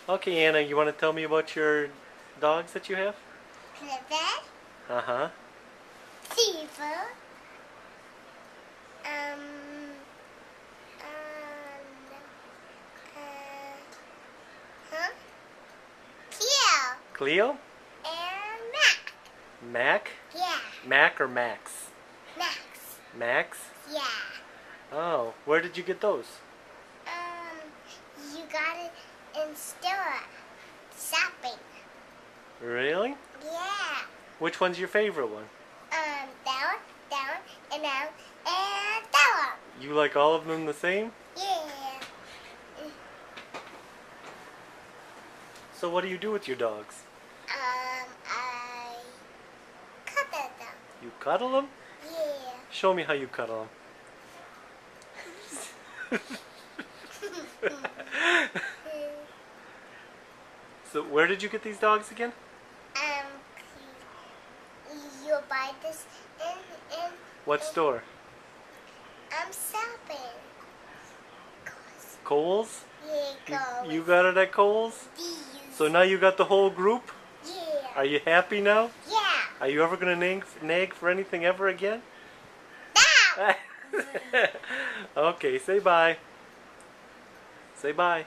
Okay, Anna, you want to tell me about your dogs that you have? Clifford, Uh-huh. Clifford, um, um, huh? Cleo, Cleo? and Mac. Mac? Yeah, Mac or Max? Max. Max? Yeah. Oh, where did you get those? You got it in store. Shopping. Really? Yeah. Which one's your favorite one? That one, and that one, and that You like all of them the same? one. Yeah. So what do you do with your dogs? I cut them. You cuddle them? Yeah. Show me how you cuddle them. So where did you get these dogs again? um, you buy this in What store? shopping. Kohl's? Yeah, You got it at Kohl's? these. So now you got the whole group? Yeah. Are you happy now? Yeah. Are you ever going to nag for anything ever again? Now. Okay, say bye. Say bye.